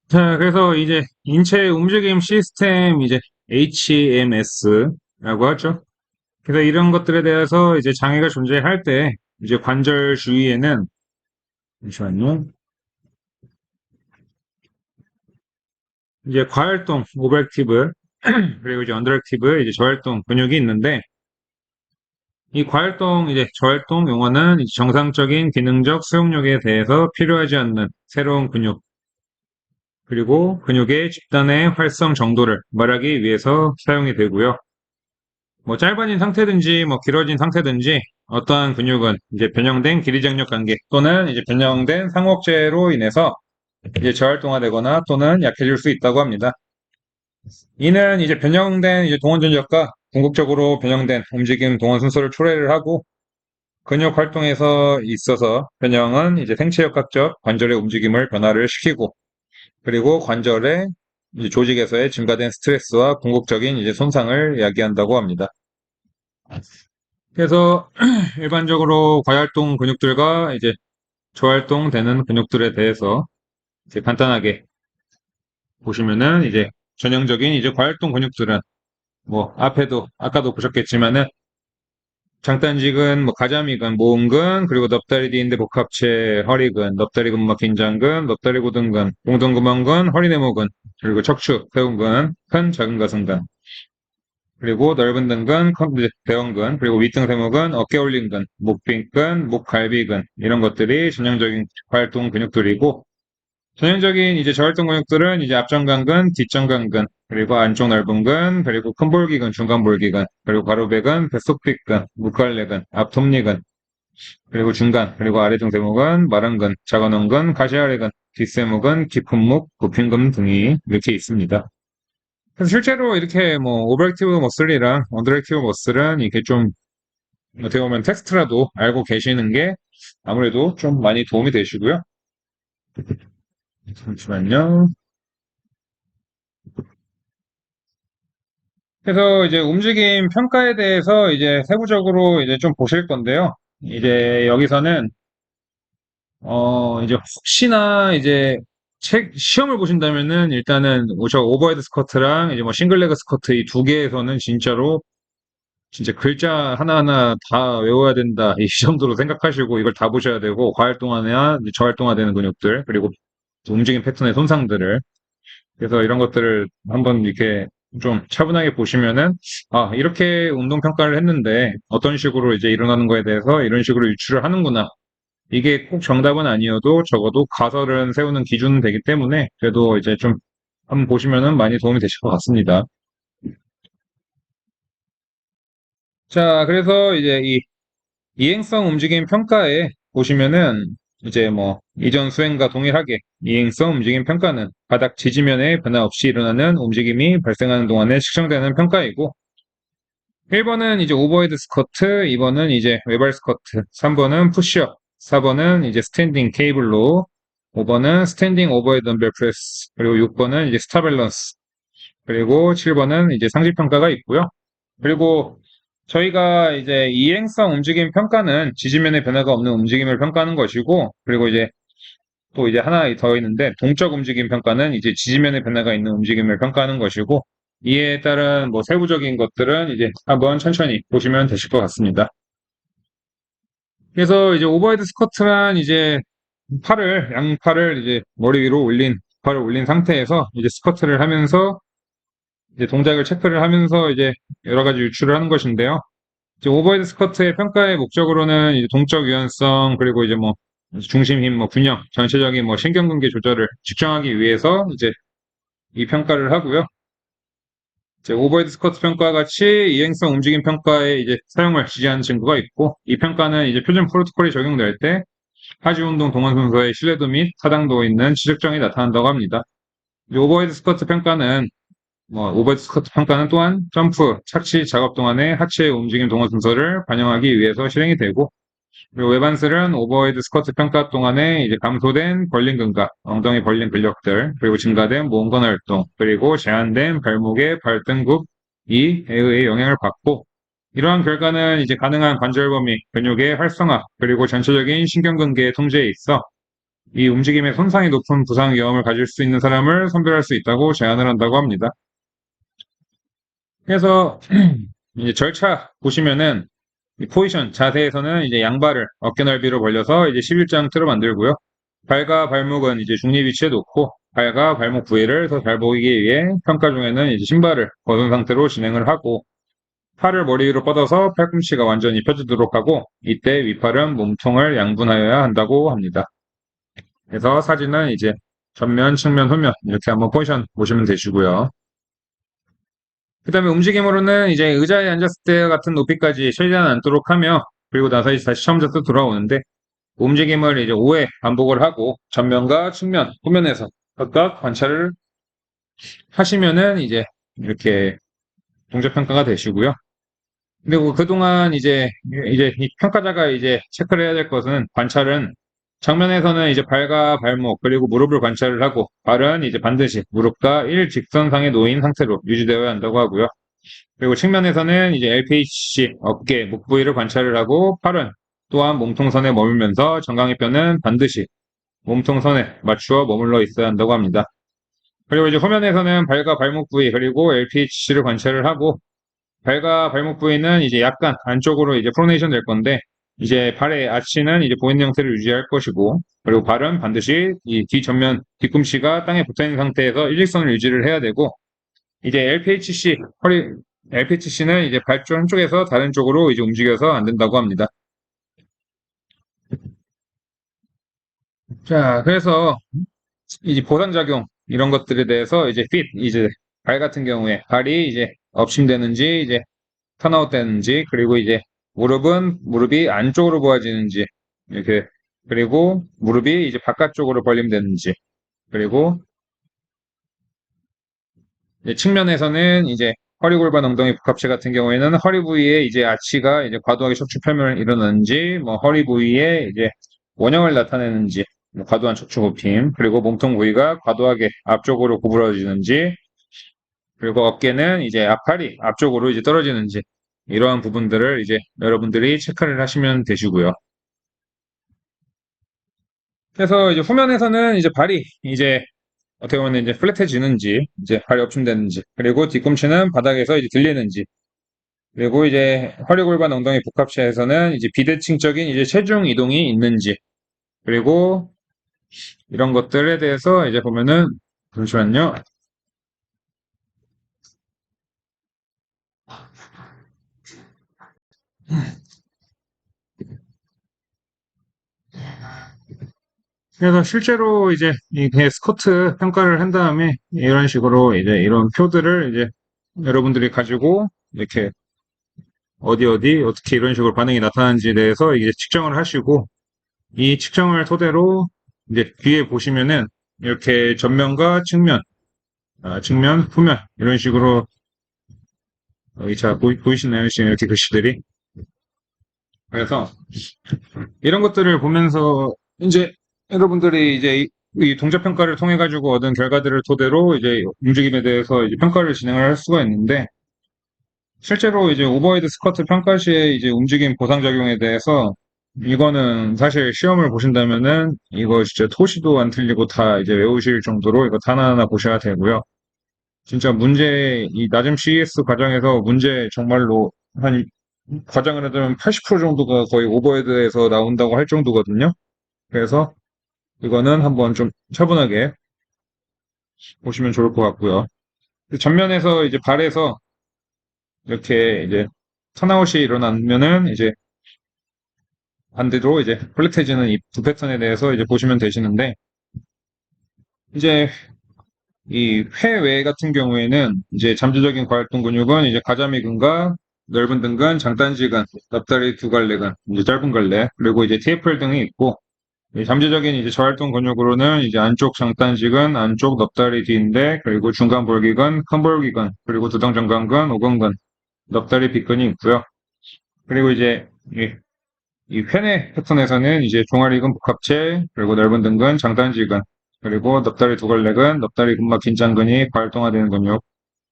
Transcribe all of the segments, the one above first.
자, 그래서 이제 인체 움직임 시스템 이제 HMS라고 하죠. 그래서 이런 것들에 대해서 이제 장애가 존재할 때 이제 관절 주위에는 잠시만요. 이제 과활동 오버액티브 그리고 이제 언더액티브 이제 저활동 근육이 있는데 이 과활동 이제 저활동 용어는 이제 정상적인 기능적 수용력에 대해서 필요하지 않는 새로운 근육 그리고 근육의 집단의 활성 정도를 말하기 위해서 사용이 되고요. 뭐 짧아진 상태든지 뭐 길어진 상태든지 어떠한 근육은 이제 변형된 길이장력 관계 또는 이제 변형된 상호작용으로 인해서 이제 저활동화되거나 또는 약해질 수 있다고 합니다. 이는 이제 변형된 이제 동원 전력과 궁극적으로 변형된 움직임 동원 순서를 초래를 하고 근육 활동에서 있어서 변형은 이제 생체역학적 관절의 움직임을 변화를 시키고 그리고 관절의 이제 조직에서의 증가된 스트레스와 궁극적인 이제 손상을 야기한다고 합니다. 그래서 일반적으로 과활동 근육들과 이제 저활동되는 근육들에 대해서 이제 간단하게 보시면은 이제 전형적인 이제 과활동 근육들은 뭐 앞에도 아까도 보셨겠지만은 장단직은 뭐 가자미근, 모음근, 그리고 넙다리 뒤인대 복합체 허리근, 넙다리 근막 긴장근, 넙다리 고등근, 공등구멍근, 허리네모근, 그리고 척추, 배운근, 큰 작은 가슴근, 그리고 넓은 등근, 대원근, 그리고 윗등세목은 어깨 올린근, 목빈근, 목갈비근 이런 것들이 전형적인 활동 근육들이고 전형적인 이제 저활동 근육들은 이제 앞정강근, 뒷정강근, 그리고 안쪽 넓은 근, 그리고 큰 볼기근, 중간 볼기근, 그리고 가로배근, 뱃속핏근, 무갈래근, 앞톱니근, 그리고 중간, 그리고 아래 등세목은 마른근, 작은원근, 가시아래근, 뒷세목은 깊은 목, 굽힌근 등이 이렇게 있습니다. 그래서 실제로 이렇게 뭐 오버액티브 머슬이랑 언더액티브 머슬은 이렇게 좀 어떻게 보면 텍스트라도 알고 계시는 게 아무래도 좀 많이 도움이 되시고요. 잠시만요. 그래서 이제 움직임 평가에 대해서 이제 세부적으로 이제 좀 보실 건데요. 이제 여기서는 이제 혹시나 이제 시험을 보신다면은 일단은 저 오버헤드 스쿼트랑 이제 뭐 싱글레그 스쿼트 이 두 개에서는 진짜로 진짜 글자 하나하나 다 외워야 된다. 이 정도로 생각하시고 이걸 다 보셔야 되고 과활동화나 저활동화되는 근육들 그리고 움직임 패턴의 손상들을 그래서 이런 것들을 한번 이렇게 좀 차분하게 보시면은 아 이렇게 운동 평가를 했는데 어떤 식으로 이제 일어나는 거에 대해서 이런 식으로 유추를 하는구나. 이게 꼭 정답은 아니어도 적어도 가설은 세우는 기준은 되기 때문에 그래도 이제 좀 한번 보시면은 많이 도움이 되실 것 같습니다. 자, 그래서 이제 이 이행성 움직임 평가에 보시면은 이제 뭐 이전 수행과 동일하게 이행성 움직임 평가는 바닥 지지면에 변화 없이 일어나는 움직임이 발생하는 동안에 측정되는 평가이고 1번은 이제 오버헤드 스쿼트, 2번은 이제 외발 스쿼트, 3번은 푸시업, 4번은 이제 스탠딩 케이블로, 5번은 스탠딩 오버헤드 덤벨 프레스, 그리고 6번은 이제 스타 밸런스, 그리고 7번은 이제 상지 평가가 있고요. 그리고 저희가 이제 이행성 움직임 평가는 지지면의 변화가 없는 움직임을 평가하는 것이고, 그리고 이제 또 이제 하나 더 있는데, 동적 움직임 평가는 이제 지지면의 변화가 있는 움직임을 평가하는 것이고, 이에 따른 뭐 세부적인 것들은 이제 한번 천천히 보시면 되실 것 같습니다. 그래서 이제 오버헤드 스쿼트란 이제 양팔을 이제 머리 위로 팔을 올린 상태에서 이제 스쿼트를 하면서 이제 동작을 체크를 하면서 이제 여러 가지 유추를 하는 것인데요. 이제 오버헤드 스쿼트의 평가의 목적으로는 이제 동적 유연성 그리고 이제 뭐 중심 힘, 뭐 균형, 전체적인 뭐 신경근개 조절을 측정하기 위해서 이제 이 평가를 하고요. 이제 오버헤드 스쿼트 평가와 같이 이행성 움직임 평가에 이제 사용을 지지하는 증거가 있고 이 평가는 이제 표준 프로토콜이 적용될 때 하지 운동 동원 순서의 신뢰도 및 타당도 있는 지적점이 나타난다고 합니다. 오버헤드 스쿼트 평가는 또한 점프, 착지 작업 동안의 하체 움직임 동원 순서를 반영하기 위해서 실행이 되고 그리고 외반슬은 오버헤드 스쿼트 평가 동안에 이제 감소된 벌린 근각, 엉덩이 벌린 근력들, 그리고 증가된 모음근 활동, 그리고 제한된 발목의 발등굽 이에 의해 영향을 받고 이러한 결과는 이제 가능한 관절 범위, 근육의 활성화, 그리고 전체적인 신경근개의 통제에 있어 이 움직임에 손상이 높은 부상 위험을 가질 수 있는 사람을 선별할 수 있다고 제안을 한다고 합니다. 그래서 이제 절차 보시면은 이 포지션 자세에서는 이제 양발을 어깨 넓이로 벌려서 이제 11자형틀을 만들고요. 발과 발목은 이제 중립 위치에 놓고 발과 발목 부위를 더 잘 보이기 위해 평가 중에는 이제 신발을 벗은 상태로 진행을 하고 팔을 머리 위로 뻗어서 팔꿈치가 완전히 펴지도록 하고 이때 윗팔은 몸통을 양분하여야 한다고 합니다. 그래서 사진은 이제 전면, 측면, 후면 이렇게 한번 포지션 보시면 되시고요. 그 다음에 움직임으로는 이제 의자에 앉았을 때 같은 높이까지 최대한 앉도록 하며 그리고 나서 이제 다시 처음 자세 돌아오는데 움직임을 이제 5회 반복을 하고 전면과 측면, 후면에서 각각 관찰을 하시면은 이제 이렇게 동작 평가가 되시고요. 그리고 그동안 이제 이 평가자가 이제 체크를 해야 될 것은 관찰은 정면에서는 이제 발과 발목 그리고 무릎을 관찰을 하고 발은 이제 반드시 무릎과 일직선상에 놓인 상태로 유지되어야 한다고 하고요. 그리고 측면에서는 이제 LPHC 어깨, 목 부위를 관찰을 하고 팔은 또한 몸통선에 머물면서 정강이 뼈는 반드시 몸통선에 맞추어 머물러 있어야 한다고 합니다. 그리고 이제 후면에서는 발과 발목 부위 그리고 LPHC를 관찰을 하고 발과 발목 부위는 이제 약간 안쪽으로 이제 프로네이션 될 건데 이제 발의 아치는 이제 보이는 형태를 유지할 것이고 그리고 발은 반드시 이 뒤전면 뒤꿈치가 땅에 붙어 있는 상태에서 일직선을 유지를 해야 되고 이제 LPHC는 이제 발 쪽 한쪽에서 다른 쪽으로 이제 움직여서 안 된다고 합니다. 자, 그래서 이제 보상작용 이런 것들에 대해서 이제 이제 발 같은 경우에 발이 이제 업심되는지 이제 턴아웃 되는지 그리고 이제 무릎이 안쪽으로 보아지는지 이렇게 그리고 무릎이 이제 바깥쪽으로 벌림되는지 그리고 이제 측면에서는 이제 허리 골반 엉덩이 복합체 같은 경우에는 허리 부위에 이제 아치가 이제 과도하게 척추 편면을 일어나는지 뭐 허리 부위에 이제 원형을 나타내는지 뭐 과도한 척추 굽힘 그리고 몸통 부위가 과도하게 앞쪽으로 구부러지는지 그리고 어깨는 이제 앞팔이 앞쪽으로 이제 떨어지는지 이러한 부분들을 이제 여러분들이 체크를 하시면 되시고요. 그래서 이제 후면에서는 이제 발이 이제 어떻게 보면 이제 플랫해지는지 이제 발이 엎침되는지 그리고 뒤꿈치는 바닥에서 이제 들리는지 그리고 이제 허리 골반 엉덩이 복합체에서는 이제 비대칭적인 이제 체중 이동이 있는지 그리고 이런 것들에 대해서 이제 보면은 잠시만요. 그래서 실제로 이제 이게 스쿼트 평가를 한 다음에 이런 식으로 이제 이런 표들을 이제 여러분들이 가지고 이렇게 어디 어떻게 이런 식으로 반응이 나타나는지에 대해서 이제 측정을 하시고 이 측정을 토대로 이제 뒤에 보시면은 이렇게 전면과 측면, 측면, 후면 이런 식으로 여기 잘 보이시나요? 지금 이렇게 글씨들이. 그래서 이런 것들을 보면서 이제 여러분들이 이제 이 동작 평가를 통해 가지고 얻은 결과들을 토대로 이제 움직임에 대해서 이제 평가를 진행을 할 수가 있는데 실제로 이제 오버헤드 스쿼트 평가 시에 이제 움직임 보상작용에 대해서 이거는 사실 시험을 보신다면은 이거 진짜 토시도 안 틀리고 다 이제 외우실 정도로 이거 하나하나 보셔야 되고요. 진짜 이 낮은 CES 과정에서 문제 정말로 한 과장을 해두면 80% 정도가 거의 오버헤드에서 나온다고 할 정도거든요. 그래서 이거는 한번 좀 차분하게 보시면 좋을 것 같고요. 전면에서 이제 발에서 이렇게 이제 턴아웃이 일어나면은 이제 반대로 이제 플랫해지는 이 두 패턴에 대해서 이제 보시면 되시는데 이제 이 회외 같은 경우에는 이제 잠재적인 과활동 근육은 이제 가자미근과 넓은 등근, 장단지근, 납다리 두 갈래근, 이제 짧은 갈래, 그리고 이제 TFL 등이 있고 잠재적인 이제 저활동 근육으로는 이제 안쪽 장단지근, 안쪽 넙다리 뒤인대, 그리고 중간 볼기근, 큰 볼기근, 그리고 두덩정강근, 오근근, 넙다리 빗근이 있고요. 그리고 이제 이 회내 패턴에서는 이제 종아리근 복합체, 그리고 넓은 등근, 장단지근, 그리고 넙다리 두갈래근, 넙다리 근막 긴장근이 과활동화되는 근육,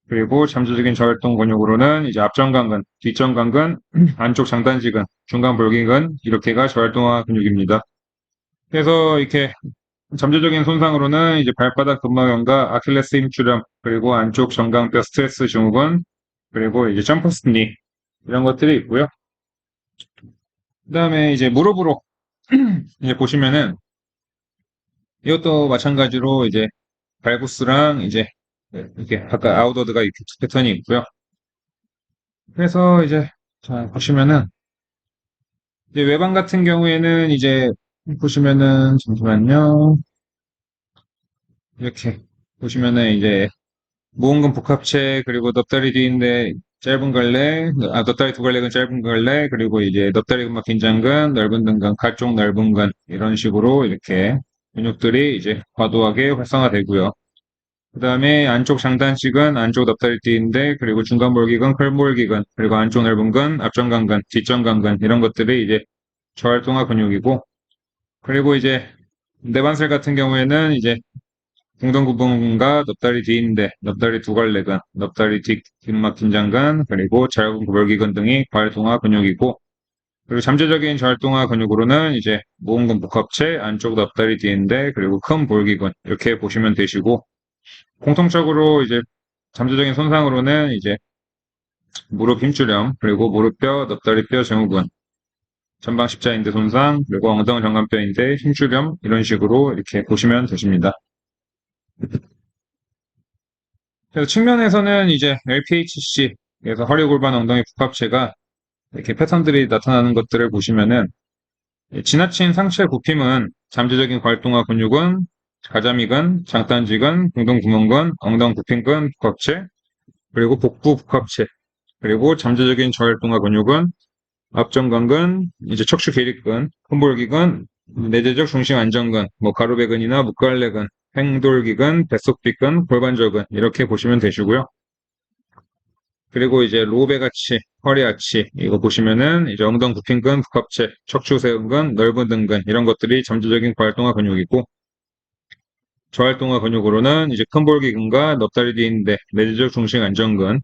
그리고 잠재적인 저활동 근육으로는 이제 앞정강근, 뒷정강근, 안쪽 장단지근, 중간 볼기근 이렇게가 저활동화 근육입니다. 그래서 이렇게 잠재적인 손상으로는 이제 발바닥 근막염과 아킬레스 힘줄염, 그리고 안쪽 정강뼈 스트레스 증후군, 그리고 이제 점퍼스 니 이런 것들이 있고요. 그다음에 이제 무릎으로 이제 보시면은 이것도 마찬가지로 이제 발구스랑 이제 이렇게 아까 아웃워드가 이렇게 패턴이 있고요. 그래서 이제 자 보시면은 이제 외방 같은 경우에는 이제 보시면은 잠시만요. 이렇게 보시면은 이제 모음근 복합체 그리고 넙다리 뒤인데 짧은 갈래, 넙다리 두 갈래근 짧은 갈래, 그리고 이제 넙다리 근막 긴장근, 넓은 등근, 가쪽 넓은 근 이런 식으로 이렇게 근육들이 이제 과도하게 활성화되고요. 그 다음에 안쪽 장단식은 안쪽 납다리 띠인데, 그리고 중간 볼기근, 클볼기근, 그리고 안쪽 넓은 근, 앞정강근, 뒷정강근 이런 것들이 이제 저활동화 근육이고, 그리고 이제 내반살 같은 경우에는 이제 궁덩구멍과 납다리 뒤인데, 납다리 두갈래근, 납다리 뒷근막 긴장근, 그리고 자궁 골기근 등이 과활동화 근육이고, 그리고 잠재적인 저활동화 근육으로는 이제 모음근 복합체, 안쪽 납다리 뒤인데, 그리고 큰 볼기근 이렇게 보시면 되시고, 공통적으로 이제 잠재적인 손상으로는 이제 무릎 힘줄염, 그리고 무릎뼈, 넙다리뼈 증후군, 전방 십자인대 손상, 그리고 엉덩이 정강뼈인대 힘줄염 이런 식으로 이렇게 보시면 되십니다. 그래서 측면에서는 이제 LPHC, 그래서 허리 골반 엉덩이 복합체가 이렇게 패턴들이 나타나는 것들을 보시면은 지나친 상체 굽힘은 잠재적인 활동화 근육은 가자미근, 장단지근, 공동구멍근, 엉덩 굽힘근 복합체, 그리고 복부 복합체, 그리고 잠재적인 저활동화 근육은 앞정강근, 이제 척추 계립근, 흠볼기근, 내재적 중심 안정근, 뭐 가로배근이나 목갈래근, 횡돌기근, 뱃속비근, 골반저근 이렇게 보시면 되시고요. 그리고 이제 로베가치, 허리아치 이거 보시면은 이제 엉덩 굽힌근, 복합체, 척추 세운근, 넓은 등근 이런 것들이 잠재적인 과활동화 근육이고, 저활동화 근육으로는 이제 큰볼기근과 넙다리 뒤인대, 내재적 중심 안정근,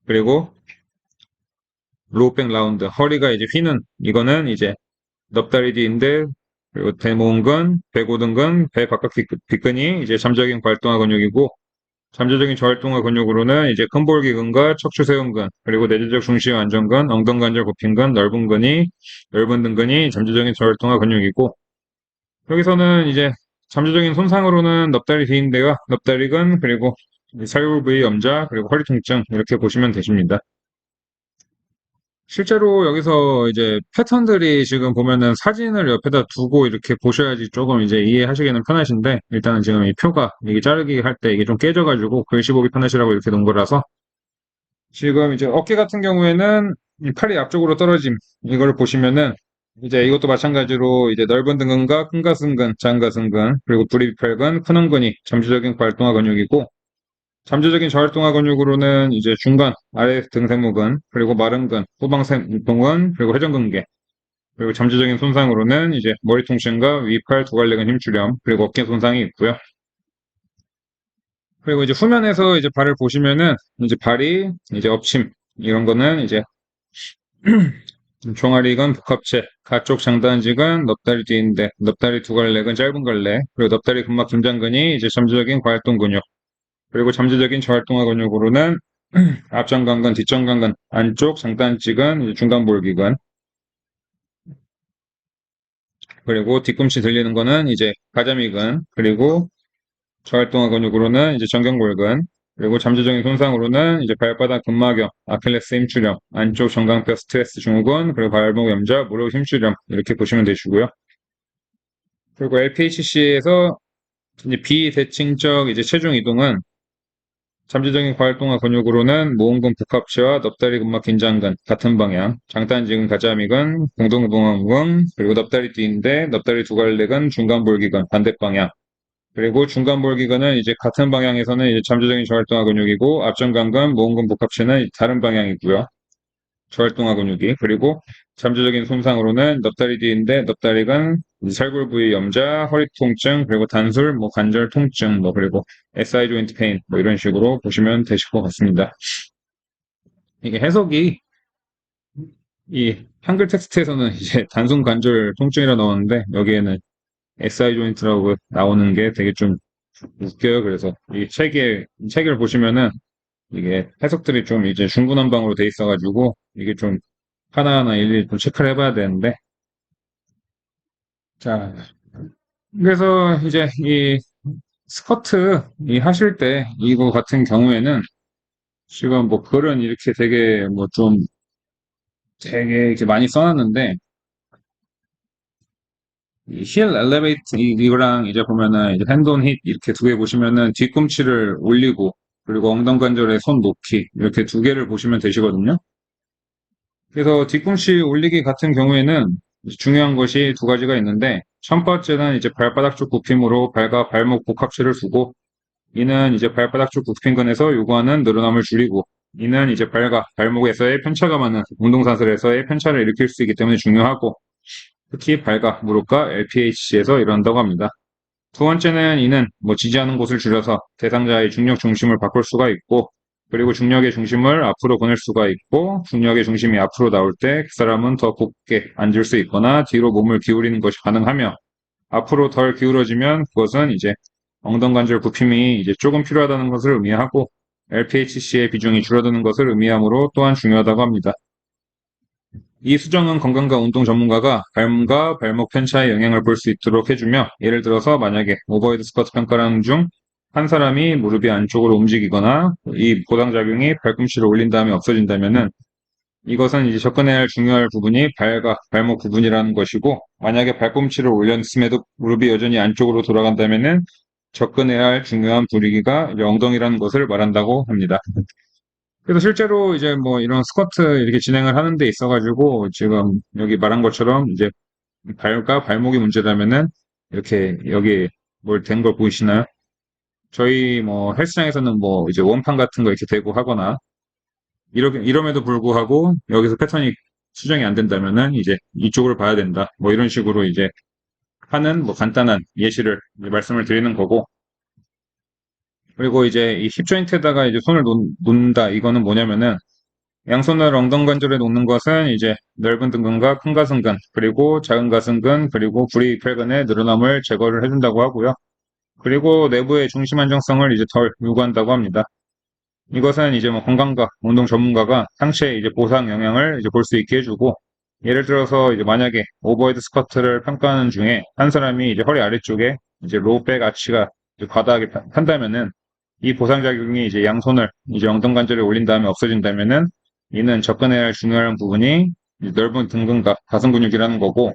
그리고 로우백 라운드, 허리가 이제 휘는 이거는 이제 넙다리 뒤인대, 그리고 대모근근, 배고등근, 배 바깥 뒷근이 이제 잠재적인 과활동화 근육이고, 잠재적인 저활동화 근육으로는 이제 큰볼기근과 척추세운근, 그리고 내재적 중심 안정근, 엉덩관절 굽힌근, 넓은 근이, 넓은 등근이 잠재적인 저활동화 근육이고, 여기서는 이제 잠재적인 손상으로는 넙다리 뒤인대와 넙다리근, 그리고 살골 부위 염자, 그리고 허리 통증 이렇게 보시면 되십니다. 실제로 여기서 이제 패턴들이 지금 보면은 사진을 옆에다 두고 이렇게 보셔야지 조금 이제 이해하시기는 편하신데, 일단은 지금 이 표가 이게 자르기 할 때 이게 좀 깨져가지고 글씨 보기 편하시라고 이렇게 놓은 거라서, 지금 이제 어깨 같은 경우에는 이 팔이 앞쪽으로 떨어짐 이걸 보시면은 이제 이것도 마찬가지로 이제 넓은 등근과 큰 가슴근, 작은 가슴근, 그리고 부리비팔근, 큰 엉근이 잠재적인 활동화 근육이고, 잠재적인 저활동화 근육으로는 이제 중간, 아래 등세무근, 그리고 마른근, 후방세무근, 그리고 회전근개, 그리고 잠재적인 손상으로는 이제 머리 통증과 위팔 두갈래근 힘줄염, 그리고 어깨 손상이 있고요. 그리고 이제 후면에서 이제 발을 보시면은 이제 발이 이제 엎침 이런 거는 이제 종아리근 복합체, 가쪽 장단지근, 넙다리 뒤인대, 넙다리 두갈래근 짧은 갈래, 그리고 넙다리 근막 긴장근이 이제 잠재적인 과활동 근육, 그리고 잠재적인 저활동화 근육으로는 앞정강근, 뒷정강근, 안쪽 장단지근, 중간볼기근, 그리고 뒤꿈치 들리는 거는 이제 가자미근, 그리고 저활동화 근육으로는 이제 정경골근, 그리고 잠재적인 손상으로는 이제 발바닥 근막염, 아킬레스 힘줄염, 안쪽 정강뼈 스트레스 증후군, 그리고 발목 염좌, 무릎 힘줄염 이렇게 보시면 되시고요. 그리고 LPHC에서 이제 비대칭적 이제 체중 이동은 잠재적인 과활동화 근육으로는 모음근 복합체와 넙다리 근막 긴장근 같은 방향, 장단지근 가자미근, 공동구멍근, 그리고 넙다리 뒤인대, 넙다리 두갈래근, 중간볼기근 반대 방향, 그리고 중간볼기근은 이제 같은 방향에서는 이제 잠재적인 저활동화 근육이고, 앞전강근, 모음근 복합체는 다른 방향이고요. 저활동화 근육이. 그리고 잠재적인 손상으로는 넙다리 뒤인데 넙다리근, 살골 부위 염자, 허리 통증, 그리고 단술, 뭐 관절 통증, 뭐 그리고 SI 조인트 페인, 뭐 이런 식으로 보시면 되실 것 같습니다. 이게 해석이 이 한글 텍스트에서는 이제 단순 관절 통증이라 나오는데 여기에는 SI 조인트라고 나오는 게 되게 좀 웃겨요. 그래서 이 책을 보시면은 이게 해석들이 좀 이제 중구난방으로 돼 있어가지고 이게 좀 하나하나 일일이 좀 체크를 해봐야 되는데 자 그래서 이제 이 스쿼트 이 하실 때 이거 같은 경우에는 지금 뭐 글은 이렇게 되게 뭐 좀 되게 이렇게 많이 써놨는데 이 힐 엘리베이트 이거랑 이제 보면은 이제 핸드온 힛 이렇게 두 개 보시면은 뒤꿈치를 올리고 그리고 엉덩 관절에 손 놓기 이렇게 두 개를 보시면 되시거든요. 그래서 뒤꿈치 올리기 같은 경우에는 중요한 것이 두 가지가 있는데 첫 번째는 이제 발바닥 쪽 굽힘으로 발과 발목 복합체를 두고 이는 이제 발바닥 쪽 굽힘근에서 요구하는 늘어남을 줄이고 이는 이제 발과 발목에서의 편차가 많은 운동사슬에서의 편차를 일으킬 수 있기 때문에 중요하고 특히 발과 무릎과 LPHC에서 일어난다고 합니다. 두 번째는 이는 뭐 지지하는 곳을 줄여서 대상자의 중력 중심을 바꿀 수가 있고 그리고 중력의 중심을 앞으로 보낼 수가 있고 중력의 중심이 앞으로 나올 때 그 사람은 더 곧게 앉을 수 있거나 뒤로 몸을 기울이는 것이 가능하며 앞으로 덜 기울어지면 그것은 이제 엉덩관절 굽힘이 이제 조금 필요하다는 것을 의미하고 LPHC의 비중이 줄어드는 것을 의미하므로 또한 중요하다고 합니다. 이 수정은 건강과 운동 전문가가 발과 발목 편차에 영향을 볼 수 있도록 해주며 예를 들어서 만약에 오버헤드 스쿼트 평가라는 중 한 사람이 무릎이 안쪽으로 움직이거나 이 보상작용이 발꿈치를 올린 다음에 없어진다면은 이것은 이제 접근해야 할 중요할 부분이 발과 발목 부분이라는 것이고 만약에 발꿈치를 올렸음에도 무릎이 여전히 안쪽으로 돌아간다면은 접근해야 할 중요한 부위가 이제 엉덩이라는 것을 말한다고 합니다. 그래서 실제로 이제 뭐 이런 스쿼트 이렇게 진행을 하는 데 있어가지고 지금 여기 말한 것처럼 이제 발과 발목이 문제라면은 이렇게 여기 뭘 된 걸 보이시나요? 저희 뭐 헬스장에서는 뭐 이제 원판 같은 거 이렇게 대고 하거나 이럼에도 불구하고 여기서 패턴이 수정이 안 된다면은 이제 이쪽을 봐야 된다. 뭐 이런 식으로 이제 하는 뭐 간단한 예시를 이제 말씀을 드리는 거고 그리고 이제 이 힙 조인트에다가 이제 손을 놓는다. 이거는 뭐냐면은 양손을 엉덩관절에 놓는 것은 이제 넓은 등근과 큰 가슴근, 그리고 작은 가슴근, 그리고 부리이팔근의 늘어남을 제거를 해준다고 하고요. 그리고 내부의 중심 안정성을 이제 덜 요구한다고 합니다. 이것은 이제 뭐 건강과 운동 전문가가 상체에 이제 보상 영향을 이제 볼 수 있게 해주고, 예를 들어서 이제 만약에 오버헤드 스쿼트를 평가하는 중에 한 사람이 이제 허리 아래쪽에 이제 로우백 아치가 이제 과다하게 판다면은 이 보상작용이 이제 양손을 이제 엉덩관절에 올린 다음에 없어진다면은 이는 접근해야 할 중요한 부분이 넓은 등근과 가슴 근육이라는 거고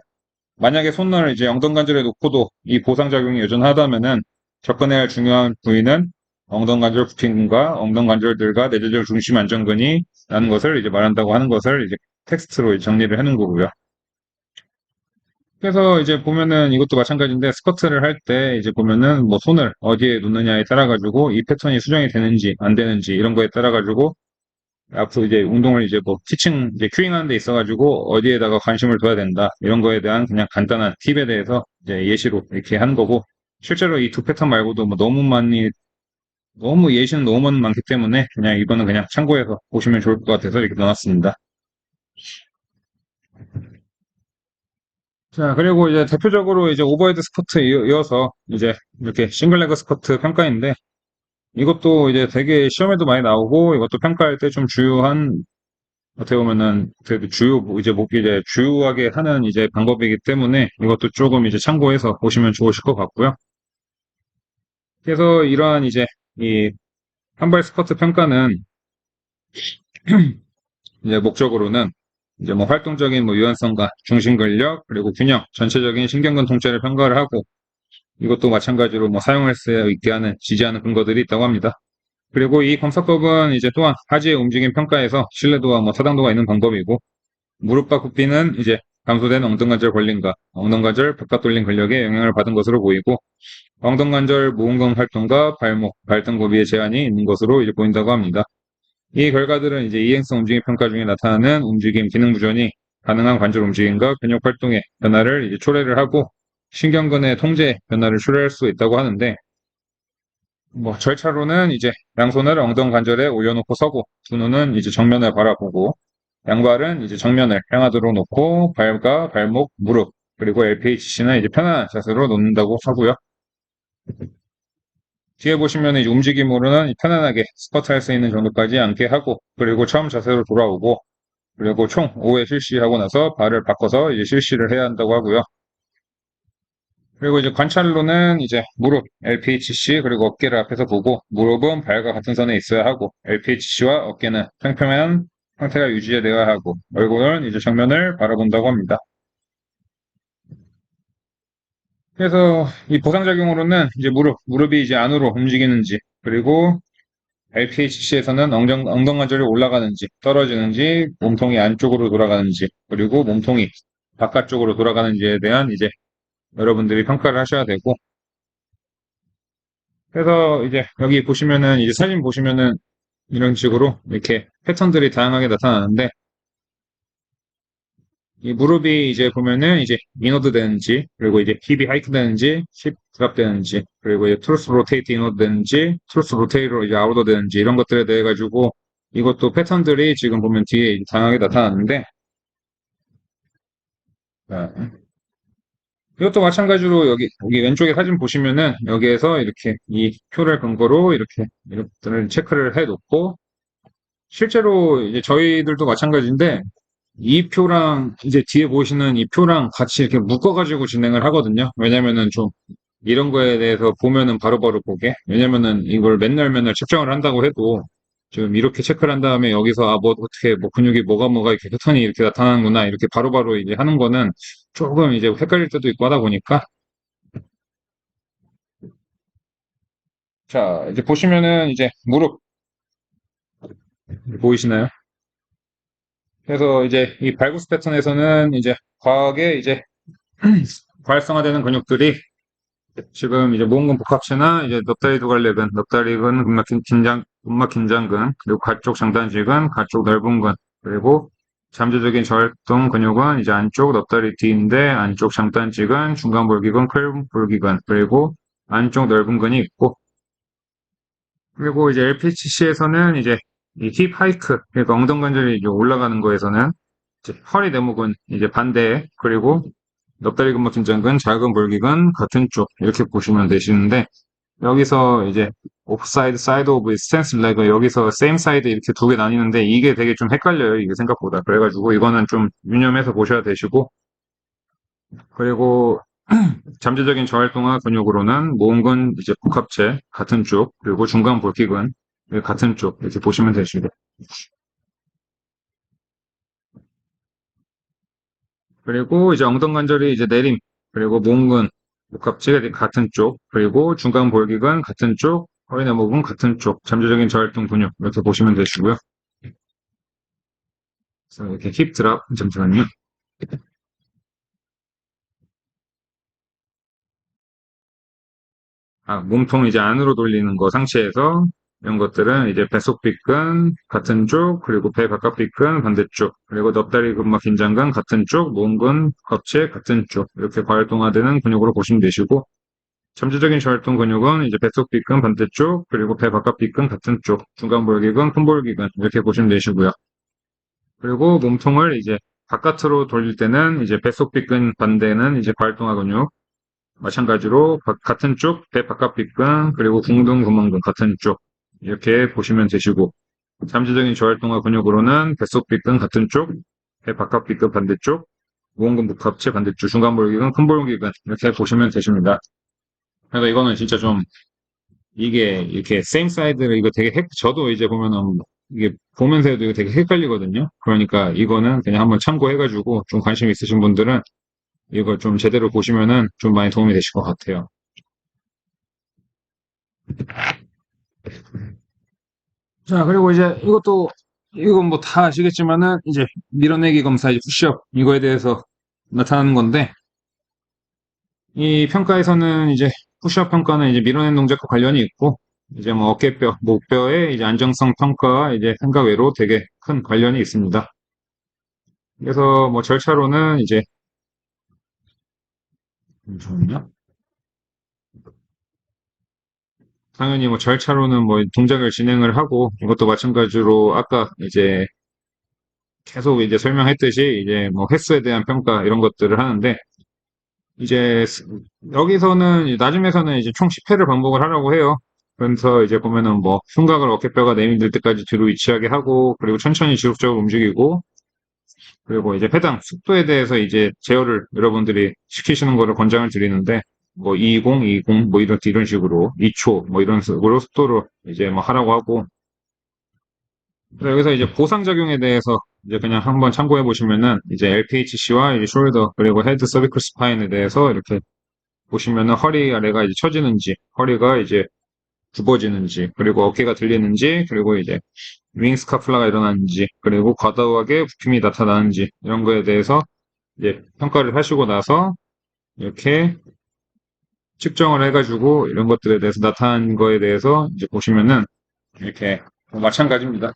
만약에 손을 이제 엉덩관절에 놓고도 이 보상작용이 여전하다면은 접근해야 할 중요한 부위는 엉덩관절 굽힘근과 엉덩관절들과 내재적 중심 안정근이 라는 것을 이제 말한다고 하는 것을 이제 텍스트로 이제 정리를 해놓은 거고요. 그래서 이제 보면은 이것도 마찬가지인데 스쿼트를 할 때 이제 보면은 뭐 손을 어디에 놓느냐에 따라 가지고 이 패턴이 수정이 되는지 안 되는지 이런 거에 따라 가지고 앞으로 이제 운동을 이제 뭐 티칭 이제 큐잉하는 데 있어 가지고 어디에다가 관심을 둬야 된다 이런 거에 대한 그냥 간단한 팁에 대해서 이제 예시로 이렇게 하는 거고 실제로 이 두 패턴 말고도 뭐 너무 예시는 너무 많기 때문에 그냥 이거는 그냥 참고해서 보시면 좋을 것 같아서 이렇게 넣어놨습니다. 자, 그리고 이제 대표적으로 이제 오버헤드 스쿼트 이어서 이제 이렇게 싱글레그 스쿼트 평가인데 이것도 이제 되게 시험에도 많이 나오고 이것도 평가할 때 좀 주요한 어떻게 보면은 되게 이제 이제 주요하게 하는 이제 방법이기 때문에 이것도 조금 이제 참고해서 보시면 좋으실 것 같고요. 그래서 이러한 이제 이 한발 스쿼트 평가는 이제 목적으로는 이제 뭐 활동적인 뭐 유연성과 중심 근력 그리고 균형 전체적인 신경근 통째를 평가를 하고 이것도 마찬가지로 뭐 사용할 수 있게 하는 지지하는 근거들이 있다고 합니다. 그리고 이 검사법은 이제 또한 하지의 움직임 평가에서 신뢰도와 뭐 타당도가 있는 방법이고 무릎과 굽히는 이제 감소된 엉덩관절 걸림과 엉덩관절 바깥 돌림 근력에 영향을 받은 것으로 보이고 엉덩관절 모음근 활동과 발목, 발등고비에 제한이 있는 것으로 이제 보인다고 합니다. 이 결과들은 이제 이행성 움직임 평가 중에 나타나는 움직임 기능 부전이 가능한 관절 움직임과 근육 활동의 변화를 이제 초래를 하고 신경근의 통제 변화를 초래할 수 있다고 하는데 뭐 절차로는 이제 양손을 엉덩 관절에 올려놓고 서고 두 눈은 이제 정면을 바라보고 양발은 이제 정면을 향하도록 놓고 발과 발목, 무릎 그리고 LPHC는 이제 편안한 자세로 놓는다고 하고요. 뒤에 보시면 이제 움직임으로는 편안하게 스쿼트 할 수 있는 정도까지 앉게 하고, 그리고 처음 자세로 돌아오고, 그리고 총 5회 실시하고 나서 발을 바꿔서 이제 실시를 해야 한다고 하고요. 그리고 이제 관찰로는 이제 무릎, LPHC, 그리고 어깨를 앞에서 보고, 무릎은 발과 같은 선에 있어야 하고, LPHC와 어깨는 평평한 상태가 유지되어야 하고, 얼굴은 이제 정면을 바라본다고 합니다. 그래서 이 보상작용으로는 이제 무릎이 이제 안으로 움직이는지, 그리고 LPHC에서는 엉덩관절이 올라가는지, 떨어지는지, 몸통이 안쪽으로 돌아가는지, 그리고 몸통이 바깥쪽으로 돌아가는지에 대한 이제 여러분들이 평가를 하셔야 되고, 그래서 이제 여기 보시면은 이제 사진 보시면은 이런 식으로 이렇게 패턴들이 다양하게 나타나는데, 이 무릎이 이제 보면은 이제 인워드 되는지, 그리고 이제 힙이 하이크 되는지, 힙 드랍 되는지, 그리고 이제 트루스 로테이트 인워드 되는지, 트루스 로테이트로 이제 아웃워 되는지, 이런 것들에 대해 가지고 이것도 패턴들이 지금 보면 뒤에 이제 다양하게 나타나는데, 아, 이것도 마찬가지로 여기 왼쪽에 사진 보시면은 여기에서 이렇게 이 표를 근거로 이렇게 이것들을 체크를 해 놓고, 실제로 이제 저희들도 마찬가지인데, 이 표랑 이제 뒤에 보시는 이 표랑 같이 이렇게 묶어가지고 진행을 하거든요. 왜냐면은 좀 이런 거에 대해서 보면은 바로바로 보게. 왜냐면은 이걸 맨날 측정을 한다고 해도 좀 이렇게 체크를 한 다음에 여기서 뭐 어떻게 뭐 근육이 뭐가 이렇게 패턴이 이렇게 나타나는구나 이렇게 바로바로 이제 하는 거는 조금 이제 헷갈릴 때도 있고 하다 보니까. 자, 이제 보시면은 이제 무릎 보이시나요? 그래서 이제 이 발구스 패턴에서는 이제 과하게 이제 활성화되는 근육들이 지금 이제 모음근 복합체나 이제 넙다리 두갈래근, 넙다리근, 근막 긴장근, 그리고 가쪽 장단지근, 가쪽 넓은근, 그리고 잠재적인 저활동 근육은 이제 안쪽 넙다리 뒤인데 안쪽 장단지근, 중간 볼기근, 클 볼기근, 그리고 안쪽 넓은 근이 있고, 그리고 이제 LPCC에서는 이제 이 힙 하이크, 그러니까 엉덩관절이 이제 올라가는 거에서는 이제 허리 대목은 이제 반대, 그리고 넙다리 근막 긴장근, 작은 볼기근 같은 쪽 이렇게 보시면 되시는데, 여기서 이제 옵사이드, 사이드 오브 스탠스 레그 여기서 세임 사이드 이렇게 두 개 나뉘는데 이게 되게 좀 헷갈려요. 이게 생각보다. 그래가지고 이거는 좀 유념해서 보셔야 되시고, 그리고 잠재적인 저활동화 근육으로는 모음근 이제 복합체 같은 쪽, 그리고 중간 볼기근 같은 쪽 이렇게 보시면 되시고, 그리고 이제 엉덩관절이 이제 내림, 그리고 모음근 복합체가 같은 쪽, 그리고 중간 볼기근 같은 쪽, 허리 내목은 같은 쪽, 잠재적인 저활동 근육 이렇게 보시면 되시고요. 그래서 이렇게 힙 드랍, 잠시만요. 몸통 이제 안으로 돌리는 거 상체에서 이런 것들은 이제 배속비근 같은 쪽, 그리고 배 바깥비근 반대쪽, 그리고 넙다리 근막 긴장근 같은 쪽, 모음근 합체 같은 쪽 이렇게 과활동화되는 근육으로 보시면 되시고, 잠재적인 저활동 근육은 이제 배속비근 반대쪽, 그리고 배 바깥비근 같은 쪽, 중간 볼기근, 큰 볼기근 이렇게 보시면 되시고요. 그리고 몸통을 이제 바깥으로 돌릴 때는 이제 배속비근 반대는 이제 과활동화 근육, 마찬가지로 같은 쪽, 배 바깥비근, 그리고 궁등, 구멍근 같은 쪽 이렇게 보시면 되시고, 잠재적인 저활동화 근육으로는 뱃속비근 같은 쪽, 배 바깥비근 반대쪽, 모음근 복합체 반대쪽, 중간볼기근, 큰볼기근 이렇게 보시면 되십니다. 그래서 이거는 진짜 좀 이게 이렇게 세임 사이드를 이거 되게 저도 이제 보면은 이게 보면서 해도 이거 되게 헷갈리거든요. 그러니까 이거는 그냥 한번 참고해가지고 좀 관심 있으신 분들은 이거 좀 제대로 보시면은 좀 많이 도움이 되실 것 같아요. 자, 그리고 이제 이건 뭐 다 아시겠지만은, 이제 밀어내기 검사, 이제 푸시업, 이거에 대해서 나타나는 건데, 이 평가에서는 이제 푸시업 평가는 이제 밀어낸 동작과 관련이 있고, 이제 뭐 어깨뼈, 목뼈의 이제 안정성 평가와 이제 생각 외로 되게 큰 관련이 있습니다. 그래서 뭐 절차로는 이제, 잠시만요. 당연히 뭐 절차로는 뭐 동작을 진행을 하고, 이것도 마찬가지로 아까 이제 계속 이제 설명했듯이 이제 뭐 횟수에 대한 평가 이런 것들을 하는데, 이제 여기서는 나중에서는 이제 총 10회를 반복을 하라고 해요. 그래서 이제 보면은 뭐 숨각을 어깨뼈가 내밀 때까지 뒤로 위치하게 하고 그리고 천천히 지속적으로 움직이고 그리고 이제 회당 속도에 대해서 이제 제어를 여러분들이 시키시는 거를 권장을 드리는데 뭐 20, 20 뭐 이런 식으로 2초 뭐 이런 식으로 속도로 이제 뭐 하라고 하고 그래서 여기서 이제 보상작용에 대해서 이제 그냥 한번 참고해 보시면은 이제 LPHC와 이제 숄더 그리고 헤드 서비컬 스파인에 대해서 이렇게 보시면은 허리 아래가 이제 처지는지 허리가 이제 굽어지는지 그리고 어깨가 들리는지 그리고 이제 윙 스카플라가 일어나는지 그리고 과다하게 부품이 나타나는지 이런 거에 대해서 이제 평가를 하시고 나서 이렇게 측정을 해가지고 이런 것들에 대해서 나타난 거에 대해서 이제 보시면은 이렇게 마찬가지입니다.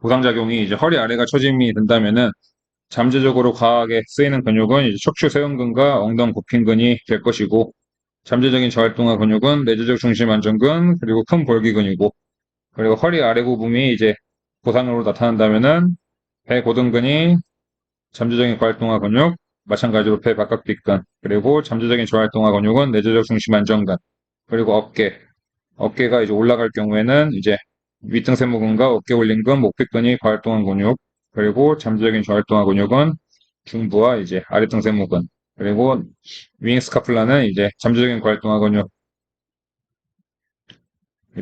보상작용이 이제 허리 아래가 처짐이 된다면은 잠재적으로 과하게 쓰이는 근육은 이제 척추 세운근과 엉덩 굽힌근이 될 것이고 잠재적인 저활동화 근육은 내재적 중심 안정근 그리고 큰 볼기근이고 그리고 허리 아래 부분이 이제 보상으로 나타난다면은 배 고등근이 잠재적인 고활동화 근육 마찬가지로 배 바깥 뒷근 그리고 잠재적인 저활동화 근육은 내재적 중심 안정근 그리고 어깨가 이제 올라갈 경우에는 이제 윗등세모근과 어깨 올림근, 목핏근이 과활동한 근육, 그리고 잠재적인 저활동화 근육은 중부와 이제 아랫등세모근, 그리고 윙스카플라는 이제 잠재적인 과활동화 근육,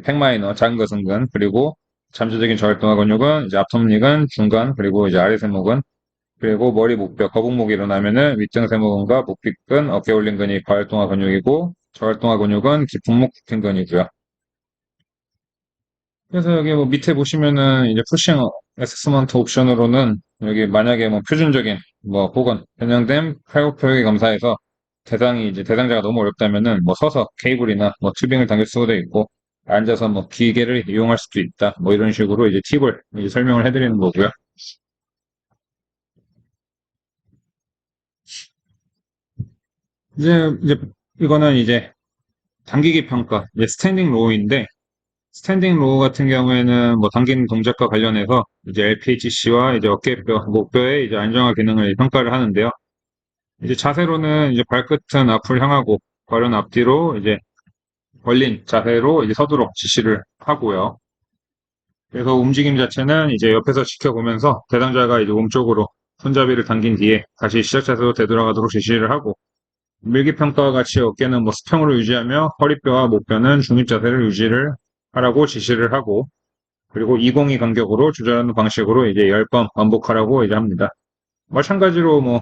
팩마이너, 작은 거승근, 그리고 잠재적인 저활동화 근육은 이제 앞톱니근, 중간, 그리고 이제 아랫세모근, 그리고 머리 목뼈, 거북목이 일어나면은 윗등세모근과 목핏근, 어깨 올림근이 과활동화 근육이고, 저활동화 근육은 기품목 굽힌근이고요. 그래서 여기 뭐 밑에 보시면은 이제 푸싱 어세스먼트 옵션으로는 여기 만약에 뭐 표준적인 뭐 혹은 변형된 팔굽혀펴기 검사에서 대상이 이제 대상자가 너무 어렵다면은 뭐 서서 케이블이나 뭐 튜빙을 당길 수도 있고 앉아서 뭐 기계를 이용할 수도 있다 뭐 이런 식으로 이제 팁을 이제 설명을 해드리는 거고요. 이제 이거는 이제 당기기 평가 이제 스탠딩 로우인데 스탠딩 로우 같은 경우에는 뭐 당기는 동작과 관련해서 이제 LPHC와 이제 어깨뼈, 목뼈의 이제 안정화 기능을 평가를 하는데요. 이제 자세로는 이제 발끝은 앞을 향하고 발은 앞뒤로 이제 벌린 자세로 이제 서도록 지시를 하고요. 그래서 움직임 자체는 이제 옆에서 지켜보면서 대상자가 이제 몸쪽으로 손잡이를 당긴 뒤에 다시 시작 자세로 되돌아가도록 지시를 하고 밀기 평가와 같이 어깨는 뭐 수평으로 유지하며 허리뼈와 목뼈는 중립 자세를 유지를 하라고 지시를 하고 그리고 202 간격으로 조절하는 방식으로 이제 10번 반복하라고 이제 합니다. 마찬가지로 뭐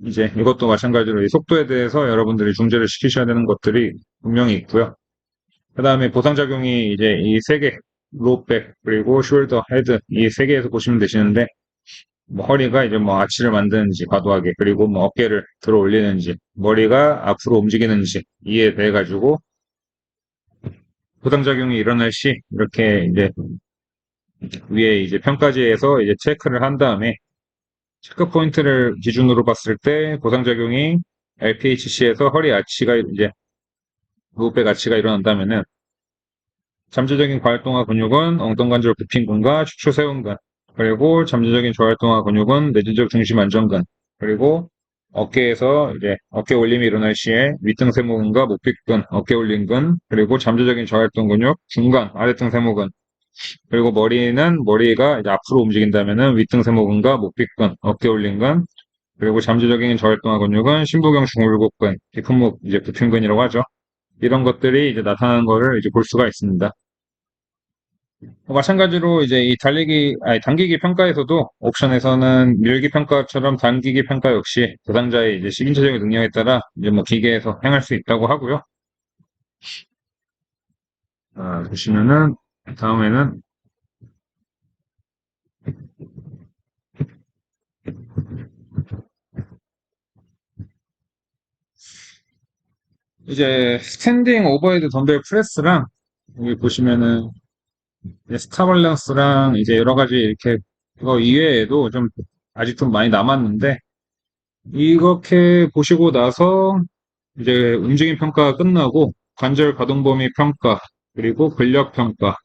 이제 이것도 마찬가지로 이 속도에 대해서 여러분들이 중재를 시키셔야 되는 것들이 분명히 있고요. 그 다음에 보상작용이 이제 이 세 개, 로우백, 그리고 숄더, 헤드, 이 세 개에서 보시면 되시는데, 뭐 허리가 이제 뭐 아치를 만드는지, 과도하게, 그리고 뭐 어깨를 들어 올리는지, 머리가 앞으로 움직이는지, 이에 대해 가지고 보상작용이 일어날 시, 이렇게 이제 위에 이제 평가지에서 이제 체크를 한 다음에, 체크 포인트를 기준으로 봤을 때 보상작용이 LPHC에서 허리 아치가 이제 로우백 아치가 일어난다면은 잠재적인 과활동화 근육은 엉덩관절 굽힌근과 축추 세운근, 그리고 잠재적인 저활동화 근육은 내재적 중심 안정근, 그리고 어깨에서 이제 어깨 올림이 일어날 시에 윗등 세모근과 목빗근, 어깨 올림근, 그리고 잠재적인 저활동 근육, 중간, 아랫등 세모근, 그리고 머리가 이제 앞으로 움직인다면은 윗등 세모근과 목빗근, 어깨 올림근, 그리고 잠재적인 저활동화 근육은 심부경 중울곡근, 뒤품목 이제 굽힌근이라고 하죠. 이런 것들이 이제 나타나는 거를 이제 볼 수가 있습니다. 마찬가지로 이제 이 당기기 평가에서도 옵션에서는 밀기 평가처럼 당기기 평가 역시 대상자의 이제 신체적인 능력에 따라 이제 뭐 기계에서 행할 수 있다고 하고요. 보시면은 다음에는 이제 스탠딩 오버헤드 덤벨 프레스랑 여기 보시면은 스타 밸런스랑 이제 여러 가지 이렇게 그거 이외에도 좀 아직 좀 많이 남았는데 이렇게 보시고 나서 이제 움직임 평가가 끝나고 관절 가동 범위 평가, 그리고 근력 평가,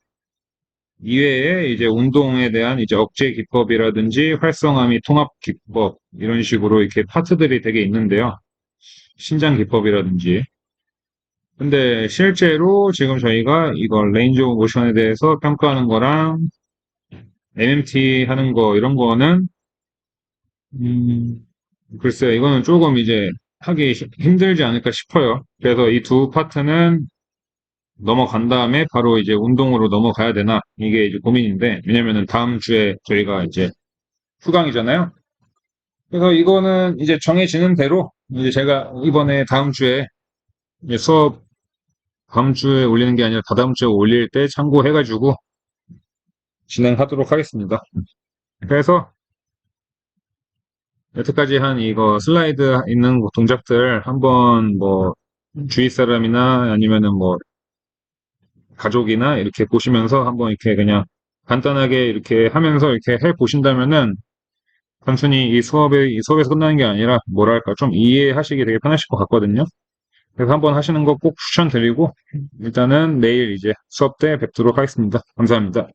이외에 이제 운동에 대한 이제 억제 기법이라든지 활성화 및 통합 기법 이런 식으로 이렇게 파트들이 되게 있는데요. 신장 기법이라든지. 근데 실제로 지금 저희가 이걸 레인지 오브 모션에 대해서 평가하는 거랑 MMT 하는 거 이런 거는 음, 글쎄요. 이거는 조금 이제 하기 힘들지 않을까 싶어요. 그래서 이 두 파트는 넘어간 다음에 바로 이제 운동으로 넘어가야 되나 이게 이제 고민인데 왜냐면은 다음 주에 저희가 이제 휴강이잖아요. 그래서 이거는 이제 정해지는 대로 이제 제가 이번에 다음 주에 이제 수업 다음 주에 올리는 게 아니라 다다음 주에 올릴 때 참고해가지고 진행하도록 하겠습니다. 그래서 여태까지 한 이거 슬라이드 있는 동작들 한번 뭐 주위 사람이나 아니면은 뭐 가족이나 이렇게 보시면서 한번 이렇게 그냥 간단하게 이렇게 하면서 이렇게 해 보신다면은 단순히 이 수업에서 끝나는 게 아니라 뭐랄까 좀 이해하시기 되게 편하실 것 같거든요. 그래서 한번 하시는 거 꼭 추천드리고 일단은 내일 이제 수업 때 뵙도록 하겠습니다. 감사합니다.